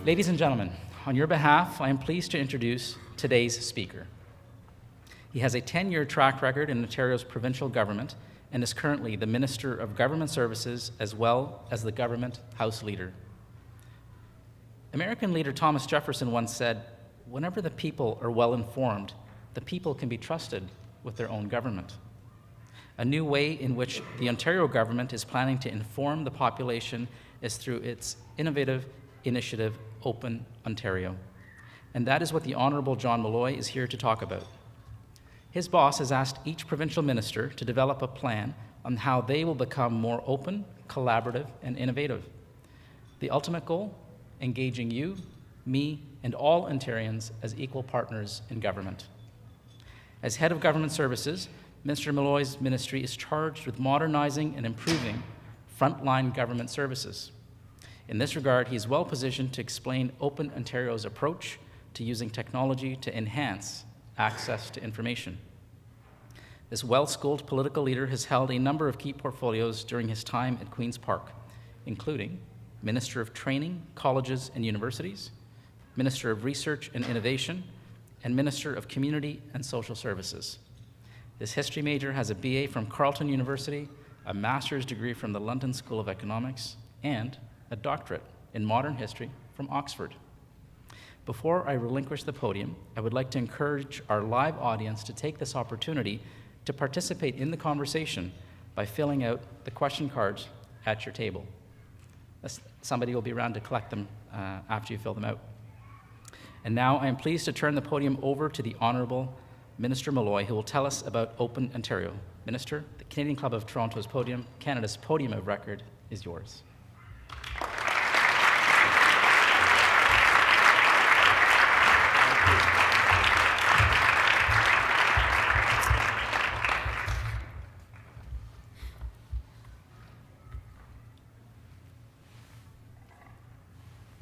Ladies and gentlemen, on your behalf, I am pleased to introduce today's speaker. He has a 10-year track record in Ontario's provincial government and is currently the Minister of Government Services as well as the Government House Leader. American leader Thomas Jefferson once said, "Whenever the people are well informed, the people can be trusted with their own government." A new way in which the Ontario government is planning to inform the population is through its innovative initiative, Open Ontario. And that is what the Honourable John Milloy is here to talk about. His boss has asked each provincial minister to develop a plan on how they will become more open, collaborative, and innovative. The ultimate goal? Engaging you, me, and all Ontarians as equal partners in government. As head of government services, Mr. Milloy's ministry is charged with modernizing and improving frontline government services. In this regard, he is well positioned to explain Open Ontario's approach to using technology to enhance access to information. This well-schooled political leader has held a number of key portfolios during his time at Queen's Park, including Minister of Training, Colleges and Universities, Minister of Research and Innovation, and Minister of Community and Social Services. This history major has a BA from Carleton University, a master's degree from the London School of Economics, and a doctorate in modern history from Oxford. Before I relinquish the podium, I would like to encourage our live audience to take this opportunity to participate in the conversation by filling out the question cards at your table. Somebody will be around to collect them after you fill them out. And now I am pleased to turn the podium over to the Honourable Minister Milloy, who will tell us about Open Ontario. Minister, the Canadian Club of Toronto's podium, Canada's podium of record, is yours.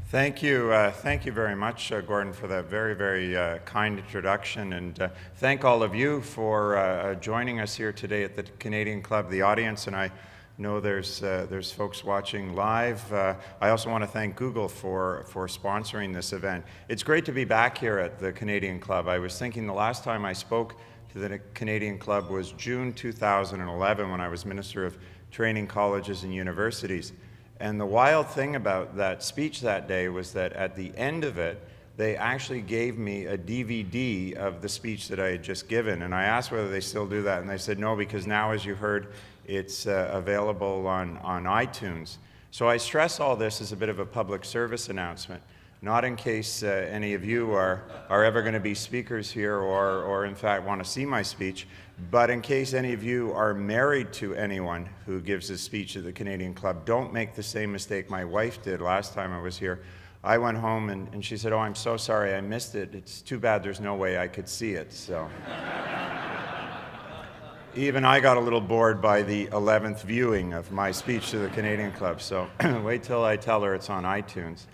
Thank you very much, Gordon, for that very kind introduction, and thank all of you for joining us here today at the Canadian Club, the audience, and I know there's folks watching live. I also want to thank Google for sponsoring this event. It's great to be back here at the Canadian Club. I was thinking the last time I spoke to the Canadian Club was June 2011 when I was Minister of Training, Colleges and Universities. And the wild thing about that speech that day was that at the end of it, they actually gave me a DVD of the speech that I had just given. And I asked whether they still do that, and they said no, because now, as you heard, it's available on iTunes. So I stress all this as a bit of a public service announcement, not in case any of you are ever going to be speakers here or in fact want to see my speech, but in case any of you are married to anyone who gives a speech at the Canadian Club, don't make the same mistake my wife did last time I was here. I went home and she said, "Oh, I'm so sorry I missed it. It's too bad there's no way I could see it." So even I got a little bored by the 11th viewing of my speech to the Canadian Club, so wait till I tell her it's on iTunes.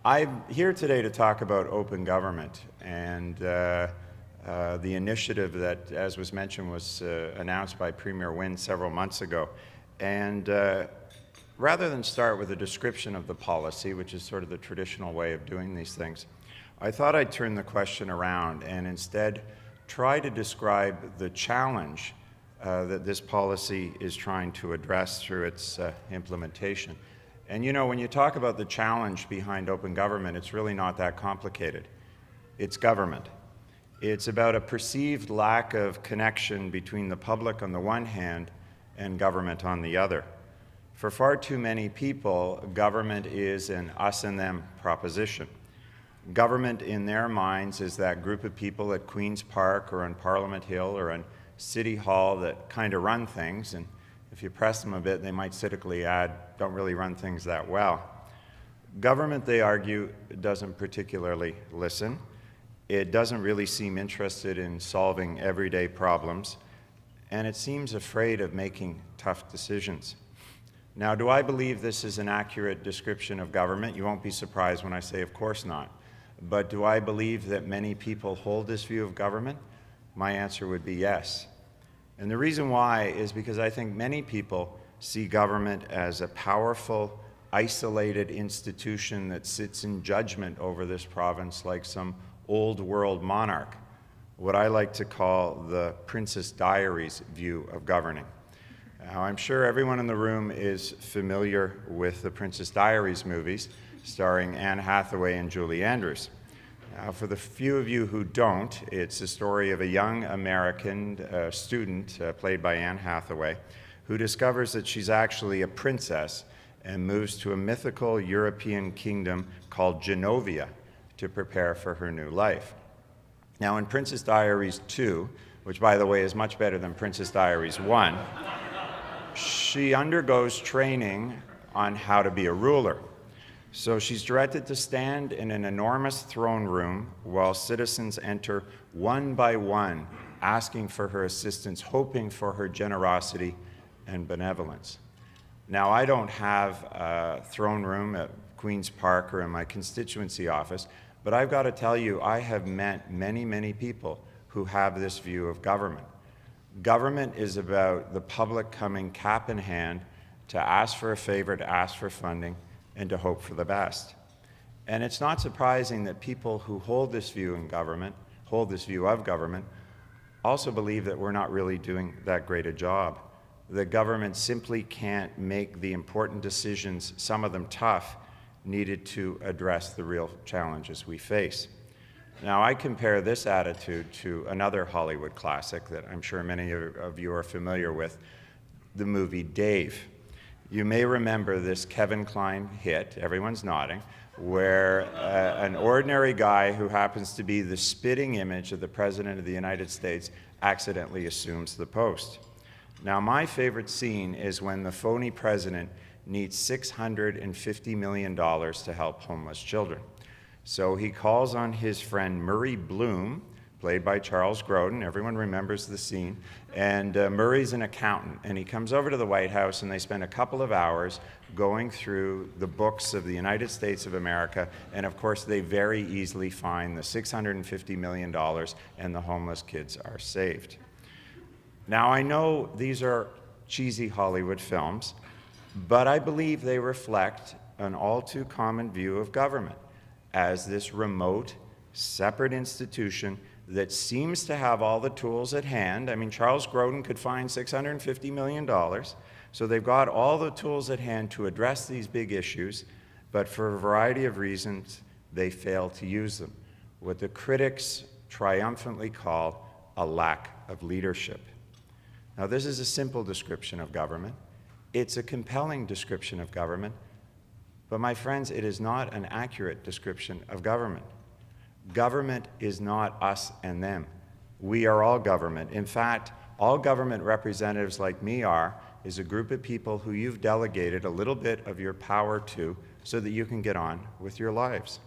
I'm here today to talk about open government and the initiative that, as was mentioned, was announced by Premier Wynne several months ago. And rather than start with a description of the policy, which is sort of the traditional way of doing these things, I thought I'd turn the question around and instead try to describe the challenge that this policy is trying to address through its implementation. And you know, when you talk about the challenge behind open government, it's really not that complicated. It's government. It's about a perceived lack of connection between the public on the one hand and government on the other. For far too many people, government is an us and them proposition. Government in their minds is that group of people at Queen's Park or on Parliament Hill or on City Hall that kind of run things, and if you press them a bit, they might cynically add, don't really run things that well. Government, they argue, doesn't particularly listen. It doesn't really seem interested in solving everyday problems, and it seems afraid of making tough decisions. Now, do I believe this is an accurate description of government? You won't be surprised when I say, of course not. But do I believe that many people hold this view of government? My answer would be yes. And the reason why is because I think many people see government as a powerful isolated institution that sits in judgment over this province like some old world monarch, what I like to call the Princess Diaries view of governing. Now, I'm sure everyone in the room is familiar with the Princess Diaries movies starring Anne Hathaway and Julie Andrews. Now, for the few of you who don't, it's the story of a young American student, played by Anne Hathaway, who discovers that she's actually a princess and moves to a mythical European kingdom called Genovia to prepare for her new life. Now, in Princess Diaries 2, which, by the way, is much better than Princess Diaries 1, she undergoes training on how to be a ruler. So she's directed to stand in an enormous throne room while citizens enter one by one, asking for her assistance, hoping for her generosity and benevolence. Now, I don't have a throne room at Queen's Park or in my constituency office, but I've got to tell you, I have met many, many people who have this view of government. Government is about the public coming cap in hand to ask for a favor, to ask for funding, and to hope for the best. And it's not surprising that people who hold this view of government, also believe that we're not really doing that great a job. The government simply can't make the important decisions, some of them tough, needed to address the real challenges we face. Now, I compare this attitude to another Hollywood classic that I'm sure many of you are familiar with, the movie Dave. You may remember this Kevin Kline hit, everyone's nodding, where an ordinary guy who happens to be the spitting image of the President of the United States accidentally assumes the post. Now, my favorite scene is when the phony president needs $650 million to help homeless children. So he calls on his friend Murray Bloom, played by Charles Grodin. Everyone remembers the scene. And Murray's an accountant, and he comes over to the White House, and they spend a couple of hours going through the books of the United States of America, and of course they very easily find the $650 million, and the homeless kids are saved. Now, I know these are cheesy Hollywood films, but I believe they reflect an all too common view of government as this remote, separate institution that seems to have all the tools at hand. I mean, Charles Grodin could find $650 million, so they've got all the tools at hand to address these big issues, but for a variety of reasons, they fail to use them. What the critics triumphantly call a lack of leadership. Now, this is a simple description of government. It's a compelling description of government, but my friends, it is not an accurate description of government. Government is not us and them. We are all government. In fact, all government representatives like me is a group of people who you've delegated a little bit of your power to so that you can get on with your lives.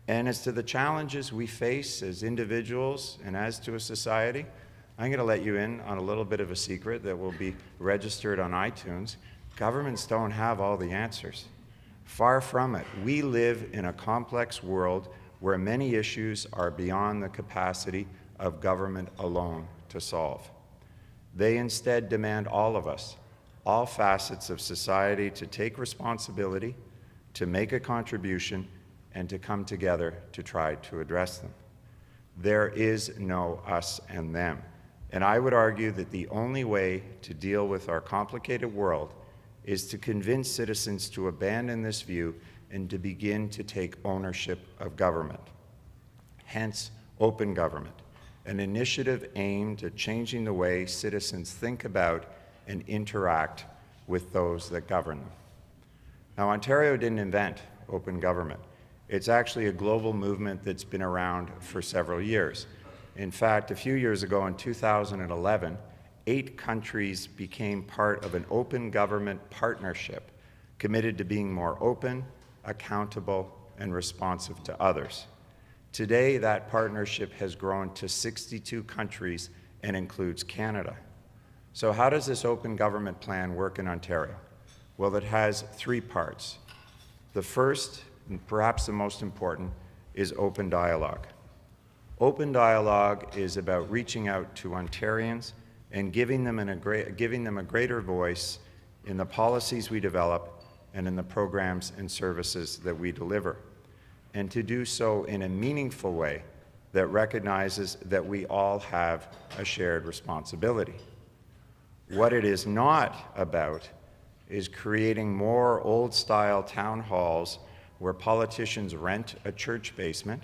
And as to the challenges we face as individuals and as to a society, I'm going to let you in on a little bit of a secret that will be registered on iTunes. Governments don't have all the answers. Far from it. We live in a complex world where many issues are beyond the capacity of government alone to solve. They instead demand all of us, all facets of society, to take responsibility, to make a contribution, and to come together to try to address them. There is no us and them. And I would argue that the only way to deal with our complicated world is to convince citizens to abandon this view and to begin to take ownership of government. Hence, open government, an initiative aimed at changing the way citizens think about and interact with those that govern them. Now, Ontario didn't invent open government. It's actually a global movement that's been around for several years. In fact, a few years ago in 2011, 8 countries became part of an open government partnership committed to being more open, accountable, and responsive to others. Today, that partnership has grown to 62 countries and includes Canada. So how does this open government plan work in Ontario? Well, it has 3 parts. The first, and perhaps the most important, is open dialogue. Open dialogue is about reaching out to Ontarians and giving them a greater voice in the policies we develop and in the programs and services that we deliver, and to do so in a meaningful way that recognizes that we all have a shared responsibility. What it is not about is creating more old-style town halls where politicians rent a church basement,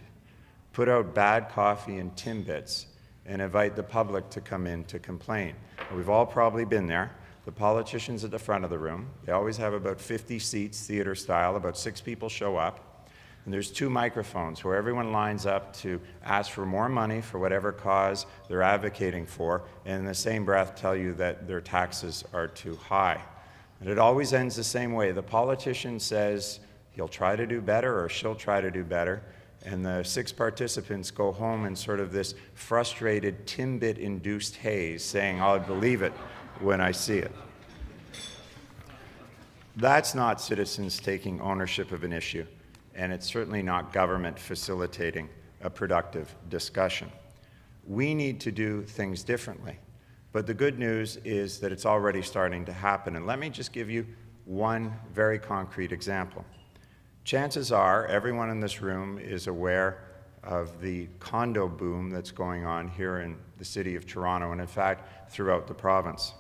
put out bad coffee and Timbits, and invite the public to come in to complain. We've all probably been there. The politicians at the front of the room, they always have about 50 seats, theater style, about 6 people show up, and there's 2 microphones where everyone lines up to ask for more money for whatever cause they're advocating for, and in the same breath tell you that their taxes are too high. And it always ends the same way. The politician says he'll try to do better or she'll try to do better, and the 6 participants go home in sort of this frustrated Timbit-induced haze, saying, I'll believe it when I see it. That's not citizens taking ownership of an issue, and it's certainly not government facilitating a productive discussion. We need to do things differently, but the good news is that it's already starting to happen, and let me just give you one very concrete example. Chances are everyone in this room is aware of the condo boom that's going on here in the city of Toronto and, in fact, throughout the province.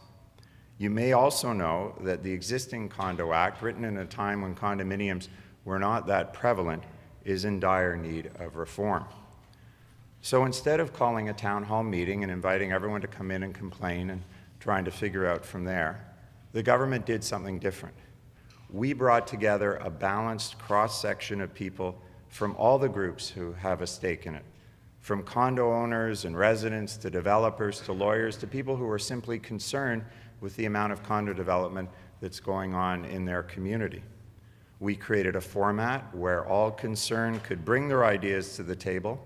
You may also know that the existing Condo Act, written in a time when condominiums were not that prevalent, is in dire need of reform. So instead of calling a town hall meeting and inviting everyone to come in and complain and trying to figure out from there, the government did something different. We brought together a balanced cross-section of people from all the groups who have a stake in it, from condo owners and residents to developers to lawyers to people who are simply concerned with the amount of condo development that's going on in their community. We created a format where all concerned could bring their ideas to the table,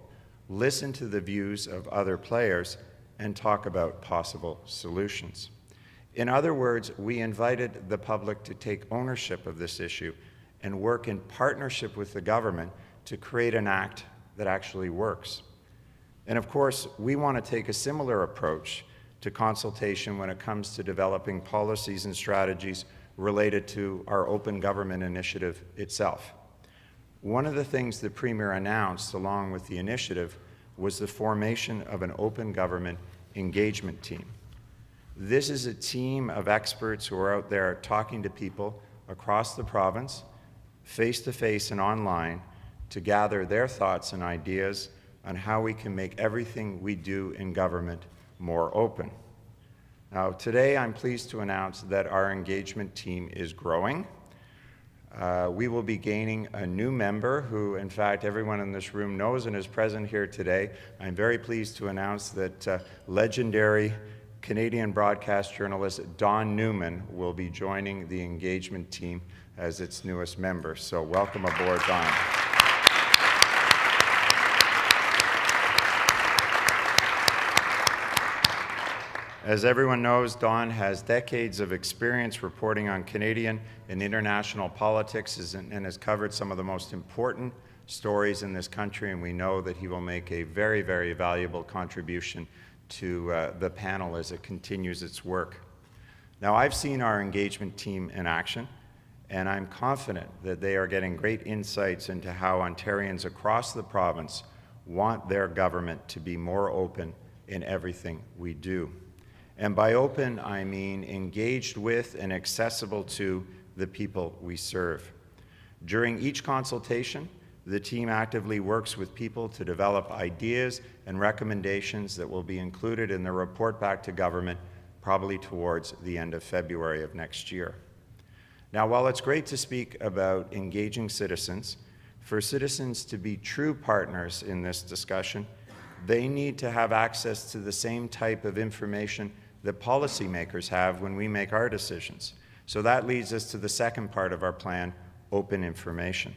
listen to the views of other players, and talk about possible solutions. In other words, we invited the public to take ownership of this issue and work in partnership with the government to create an act that actually works. And of course, we want to take a similar approach to consultation when it comes to developing policies and strategies related to our open government initiative itself. One of the things the Premier announced along with the initiative was the formation of an open government engagement team. This is a team of experts who are out there talking to people across the province, face-to-face and online, to gather their thoughts and ideas on how we can make everything we do in government more open. Now, today I'm pleased to announce that our engagement team is growing. We will be gaining a new member who, in fact, everyone in this room knows and is present here today. I'm very pleased to announce that legendary Canadian broadcast journalist Don Newman will be joining the engagement team as its newest member. So welcome aboard, Don. As everyone knows, Don has decades of experience reporting on Canadian and international politics and has covered some of the most important stories in this country, and we know that he will make a very, very valuable contribution to the panel as it continues its work. Now, I've seen our engagement team in action, and I'm confident that they are getting great insights into how Ontarians across the province want their government to be more open in everything we do. And by open, I mean engaged with and accessible to the people we serve. During each consultation, the team actively works with people to develop ideas and recommendations that will be included in the report back to government probably towards the end of February of next year. Now, while it's great to speak about engaging citizens, for citizens to be true partners in this discussion, they need to have access to the same type of information that policymakers have when we make our decisions. So that leads us to the second part of our plan, open information.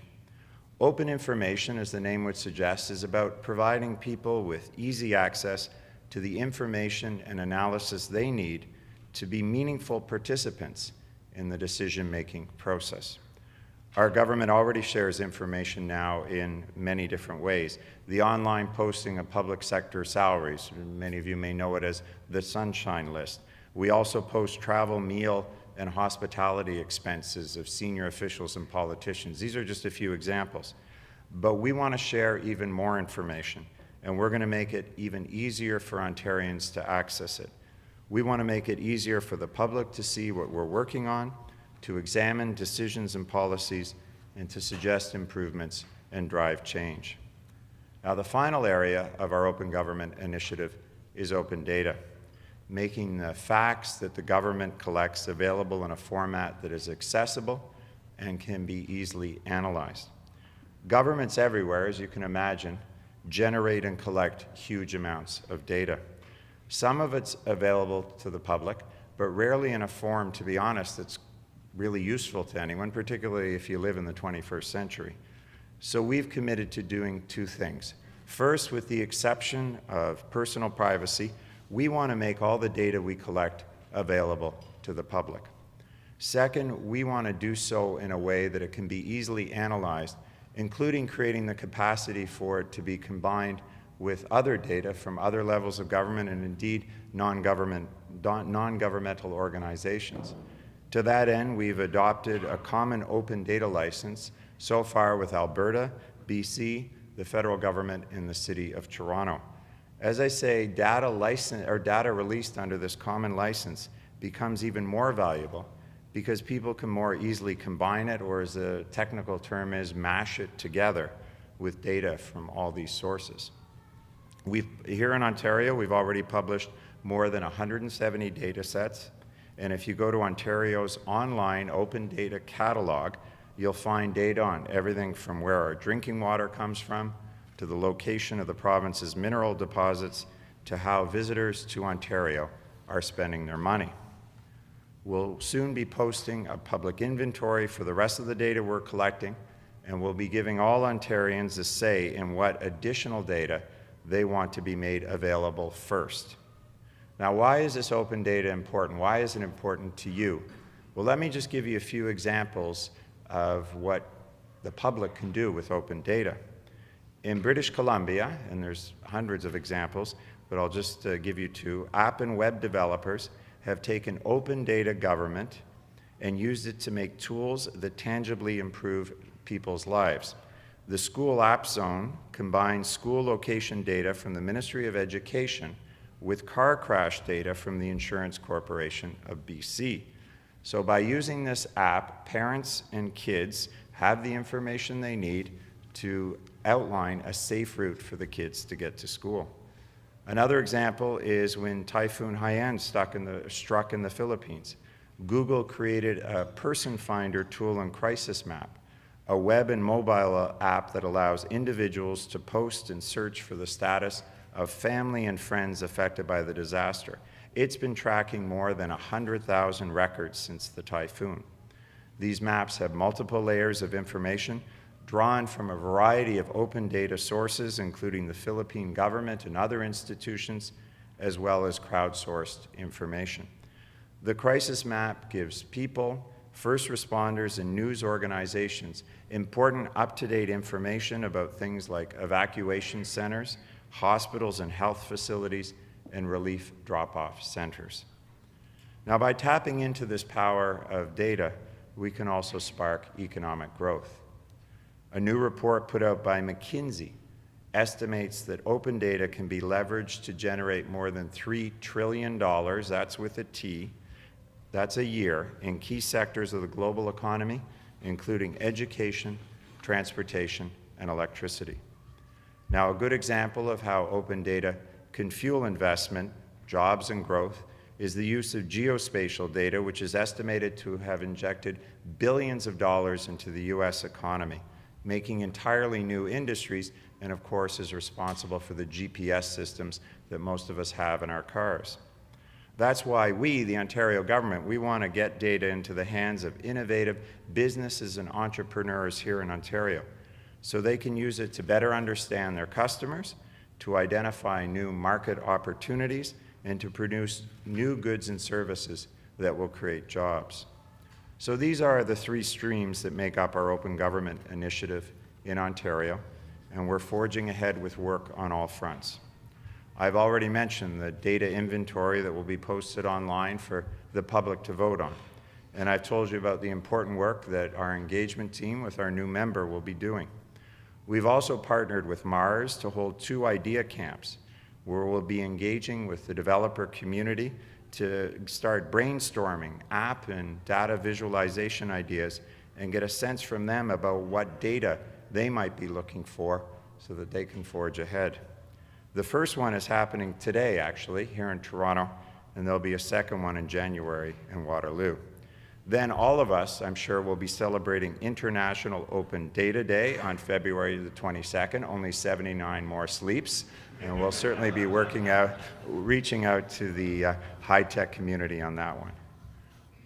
Open information, as the name would suggest, is about providing people with easy access to the information and analysis they need to be meaningful participants in the decision-making process. Our government already shares information now in many different ways. The online posting of public sector salaries, many of you may know it as the Sunshine List. We also post travel, meal, and hospitality expenses of senior officials and politicians. These are just a few examples. But we want to share even more information, and we're going to make it even easier for Ontarians to access it. We want to make it easier for the public to see what we're working on, to examine decisions and policies, and to suggest improvements and drive change. Now, the final area of our open government initiative is open data, making the facts that the government collects available in a format that is accessible and can be easily analyzed. Governments everywhere, as you can imagine, generate and collect huge amounts of data. Some of it's available to the public, but rarely in a form, to be honest, that's really useful to anyone, particularly if you live in the 21st century. So we've committed to doing two things. First, with the exception of personal privacy, we want to make all the data we collect available to the public. Second, we want to do so in a way that it can be easily analyzed, including creating the capacity for it to be combined with other data from other levels of government and indeed non-governmental organizations. To that end, we've adopted a common open data license so far with Alberta, BC, the federal government, and the City of Toronto. As I say, data released under this common license becomes even more valuable because people can more easily combine it, or as the technical term is, mash it together with data from all these sources. Here in Ontario, we've already published more than 170 data sets, and if you go to Ontario's online open data catalog, you'll find data on everything from where our drinking water comes from, to the location of the province's mineral deposits, to how visitors to Ontario are spending their money. We'll soon be posting a public inventory for the rest of the data we're collecting, and we'll be giving all Ontarians a say in what additional data they want to be made available first. Now, why is this open data important? Why is it important to you? Well, let me just give you a few examples of what the public can do with open data. In British Columbia, and there's hundreds of examples, but I'll just give you two, app and web developers have taken open data government and used it to make tools that tangibly improve people's lives. The School App Zone combines school location data from the Ministry of Education with car crash data from the Insurance Corporation of BC. So by using this app, parents and kids have the information they need to outline a safe route for the kids to get to school. Another example is when Typhoon Haiyan struck in the Philippines. Google created a person finder tool and crisis map, a web and mobile app that allows individuals to post and search for the status of family and friends affected by the disaster. It's been tracking more than 100,000 records since the typhoon. These maps have multiple layers of information drawn from a variety of open data sources, including the Philippine government and other institutions, as well as crowdsourced information. The crisis map gives people, first responders, and news organizations important up-to-date information about things like evacuation centers, hospitals and health facilities, and relief drop-off centers. Now, by tapping into this power of data, we can also spark economic growth. A new report put out by McKinsey estimates that open data can be leveraged to generate more than $3 trillion, that's with a T, that's a year, in key sectors of the global economy, including education, transportation, and electricity. Now, a good example of how open data can fuel investment, jobs, and growth is the use of geospatial data, which is estimated to have injected billions of dollars into the U.S. economy, making entirely new industries, and of course is responsible for the GPS systems that most of us have in our cars. That's why we, the Ontario government, we want to get data into the hands of innovative businesses and entrepreneurs here in Ontario, so they can use it to better understand their customers, to identify new market opportunities, and to produce new goods and services that will create jobs. So these are the three streams that make up our open government initiative in Ontario, and we're forging ahead with work on all fronts. I've already mentioned the data inventory that will be posted online for the public to vote on. and I've told you about the important work that our engagement team with our new member will be doing. We've also partnered with Mars to hold 2 idea camps, where we'll be engaging with the developer community to start brainstorming app and data visualization ideas and get a sense from them about what data they might be looking for so that they can forge ahead. The first one is happening today, actually, here in Toronto, and there'll be a second one in January in Waterloo. Then all of us, I'm sure, will be celebrating International Open Data Day on February the 22nd, only 79 more sleeps, and we'll certainly be reaching out to the high-tech community on that one.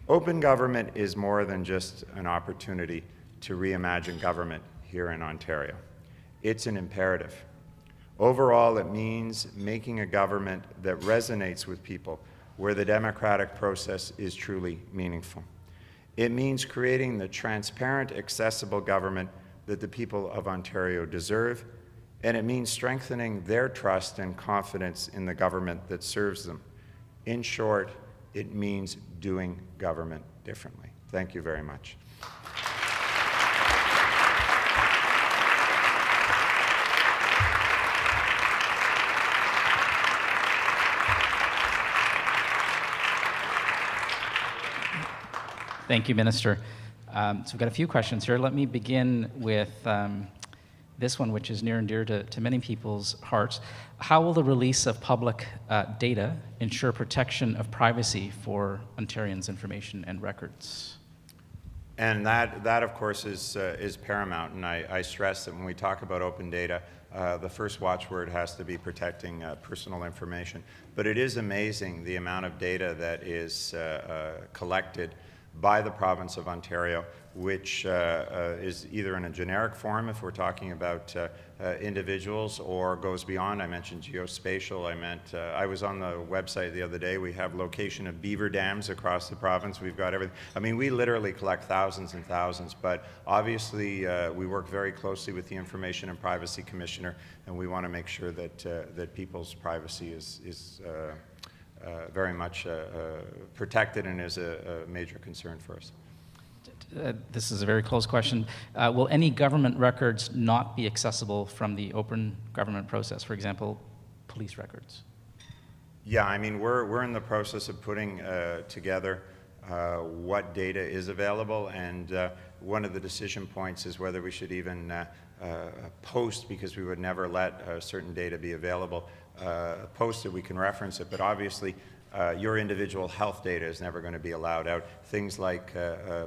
Open government is more than just an opportunity to reimagine government here in Ontario. It's an imperative. Overall, it means making a government that resonates with people, where the democratic process is truly meaningful. It means creating the transparent, accessible government that the people of Ontario deserve, and it means strengthening their trust and confidence in the government that serves them. In short, it means doing government differently. Thank you very much. Thank you, Minister. So we've got a few questions here. Let me begin with this one, which is near and dear to many people's hearts. How will the release of public data ensure protection of privacy for Ontarians' information and records? And that of course, is paramount. And I stress that when we talk about open data, the first watchword has to be protecting personal information. But it is amazing the amount of data that is collected by the province of Ontario, which is either in a generic form if we're talking about individuals, or goes beyond. I mentioned geospatial. I was on the website the other day. We have location of beaver dams across the province. We've got everything. I mean, we literally collect thousands and thousands, but obviously we work very closely with the Information and Privacy Commissioner, and we want to make sure that people's privacy is very much protected and is a major concern for us. This is a very close question. Will any government records not be accessible from the open government process? For example, police records? Yeah, I mean, we're in the process of putting together what data is available, and one of the decision points is whether we should even post, because we would never let certain data be available, posted. We can reference it, but obviously your individual health data is never going to be allowed out. Things like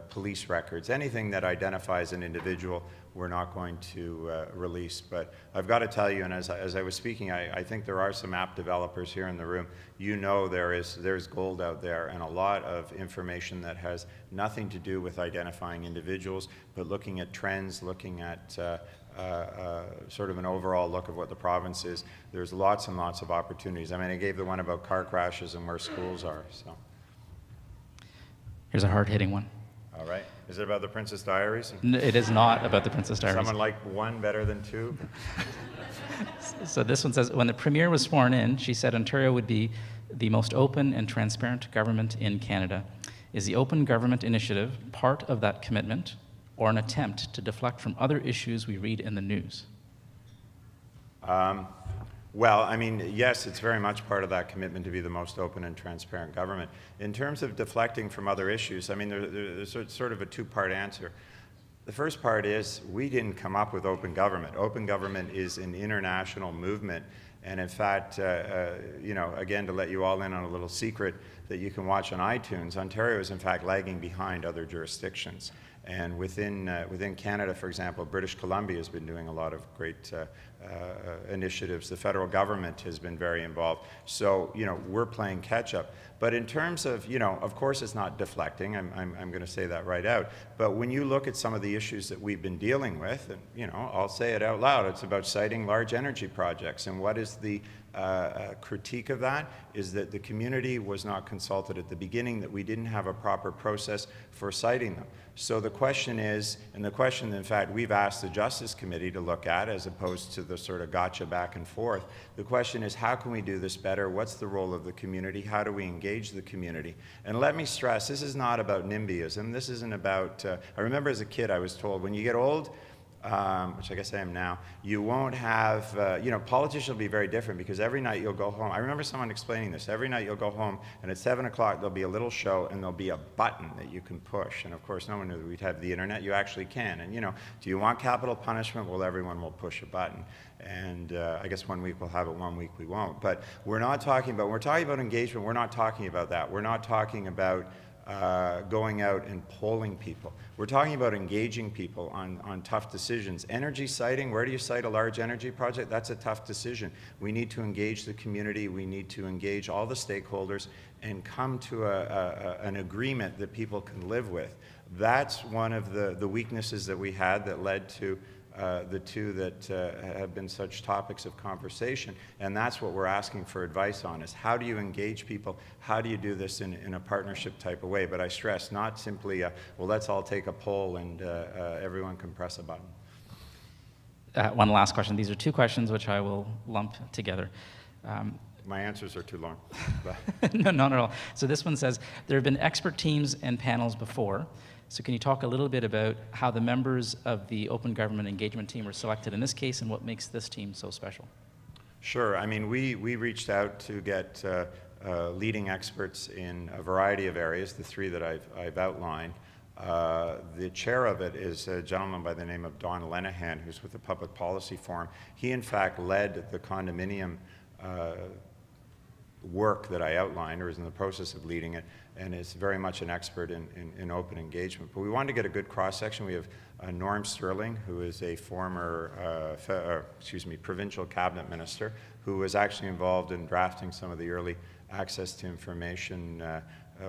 police records, anything that identifies an individual, we're not going to release. But I've got to tell you, and as I was speaking, I think there are some app developers here in the room. You know there's gold out there, and a lot of information that has nothing to do with identifying individuals, but looking at trends, looking at sort of an overall look of what the province is. There's lots and lots of opportunities. I mean, I gave the one about car crashes and where schools are. So here's a hard-hitting one. All right. Is it about the Princess Diaries? No, it is not about the Princess Diaries. Someone like one better than two? So this one says, when the Premier was sworn in, she said Ontario would be the most open and transparent government in Canada. Is the Open Government Initiative part of that commitment, or an attempt to deflect from other issues we read in the news? Well, I mean, yes, it's very much part of that commitment to be the most open and transparent government. In terms of deflecting from other issues, I mean, there's sort of a two-part answer. The first part is we didn't come up with open government. Open government is an international movement. And in fact, you know, again, to let you all in on a little secret that you can watch on iTunes, Ontario is in fact lagging behind other jurisdictions. And within Canada, for example, British Columbia has been doing a lot of great initiatives. The federal government has been very involved. So, you know, we're playing catch up. But in terms of, you know, of course it's not deflecting. I'm going to say that right out. But when you look at some of the issues that we've been dealing with, and, you know, I'll say it out loud, it's about citing large energy projects. And what is the critique of that is that the community was not consulted at the beginning, that we didn't have a proper process for citing them. So the question is, and the question in fact we've asked the Justice Committee to look at, as opposed to the sort of gotcha back and forth. The question is, how can we do this better? What's the role of the community? How do we engage the community? And let me stress, this is not about NIMBYism. This isn't about, I remember as a kid I was told, when you get old, which I guess I am now, you won't have, politicians will be very different because every night you'll go home. I remember someone explaining this. Every night you'll go home and at 7 o'clock there'll be a little show and there'll be a button that you can push. And of course no one knew that we'd have the internet. You actually can. And do you want capital punishment? Well, everyone will push a button. And I guess 1 week we'll have it, 1 week we won't. But we're talking about engagement. We're not talking about that. We're not talking about going out and polling people. We're talking about engaging people on tough decisions. Energy siting, where do you site a large energy project? That's a tough decision. We need to engage the community. We need to engage all the stakeholders and come to an agreement that people can live with. That's one of the weaknesses that we had that led to the two that have been such topics of conversation, and that's what we're asking for advice on, is how do you engage people? How do you do this in a partnership type of way? But I stress, not simply, well, let's all take a poll and everyone can press a button. One last question. These are two questions which I will lump together. My answers are too long. No, not at all. So this one says, there have been expert teams and panels before. So can you talk a little bit about how the members of the Open Government Engagement Team were selected in this case and what makes this team so special? Sure. I mean, we reached out to get leading experts in a variety of areas, the three that I've outlined. The chair of it is a gentleman by the name of Don Lenahan, who's with the Public Policy Forum. He, in fact, led the condominium work that I outlined, or is in the process of leading it, and is very much an expert in open engagement. But we wanted to get a good cross-section. We have Norm Sterling, who is a former provincial cabinet minister, who was actually involved in drafting some of the early access to information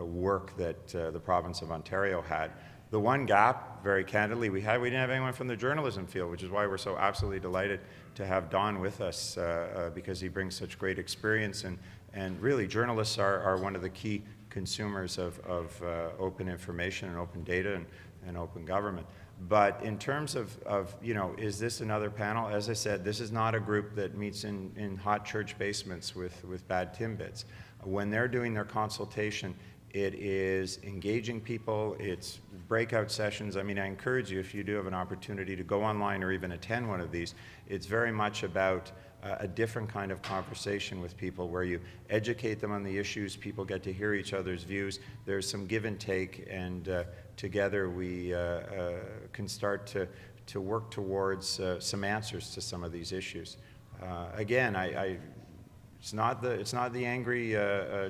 work that the province of Ontario had. The one gap, very candidly, we didn't have anyone from the journalism field, which is why we're so absolutely delighted to have Don with us, because he brings such great experience, and really journalists are one of the key consumers of open information and open data and open government. But in terms of is this another panel? As I said, this is not a group that meets in hot church basements with bad Timbits. When they're doing their consultation, it is engaging people, it's breakout sessions. I mean, I encourage you, if you do have an opportunity, to go online or even attend one of these. It's very much about a different kind of conversation with people where you educate them on the issues, people get to hear each other's views, there's some give and take, and together we can start to work towards some answers to some of these issues. Again, it's not the angry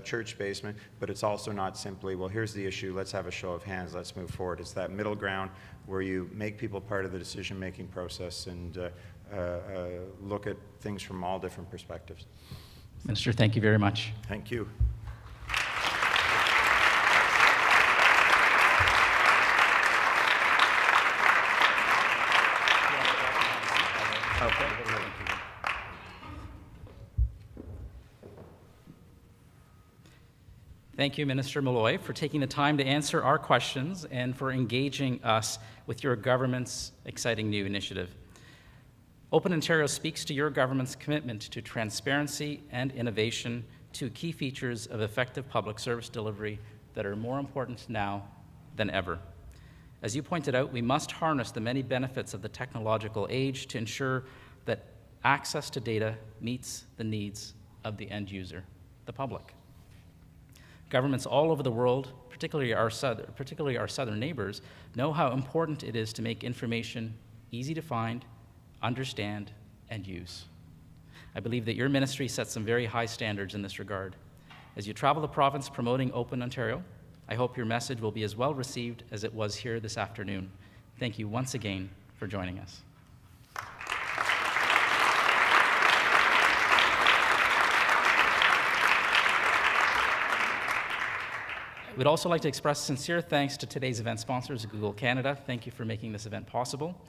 church basement, but it's also not simply, well, here's the issue, let's have a show of hands, let's move forward. It's that middle ground where you make people part of the decision-making process and look at things from all different perspectives. Minister, thank you very much. Thank you. Thank you, Minister Milloy, for taking the time to answer our questions and for engaging us with your government's exciting new initiative. Open Ontario speaks to your government's commitment to transparency and innovation, two key features of effective public service delivery that are more important now than ever. As you pointed out, we must harness the many benefits of the technological age to ensure that access to data meets the needs of the end user, the public. Governments all over the world, particularly our southern neighbors, know how important it is to make information easy to find, understand, and use. I believe that your ministry sets some very high standards in this regard. As you travel the province promoting Open Ontario, I hope your message will be as well received as it was here this afternoon. Thank you once again for joining us. We'd also like to express sincere thanks to today's event sponsors, Google Canada. Thank you for making this event possible.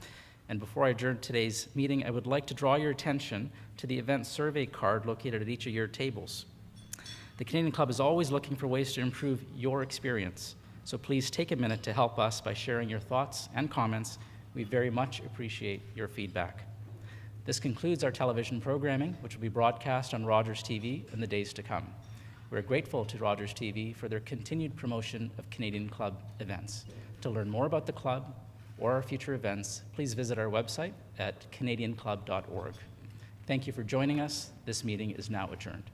And before I adjourn today's meeting, I would like to draw your attention to the event survey card located at each of your tables. The Canadian Club is always looking for ways to improve your experience, so please take a minute to help us by sharing your thoughts and comments. We very much appreciate your feedback. This concludes our television programming, which will be broadcast on Rogers TV in the days to come. We're grateful to Rogers TV for their continued promotion of Canadian Club events. To learn more about the club or our future events, please visit our website at canadianclub.org. Thank you for joining us. This meeting is now adjourned.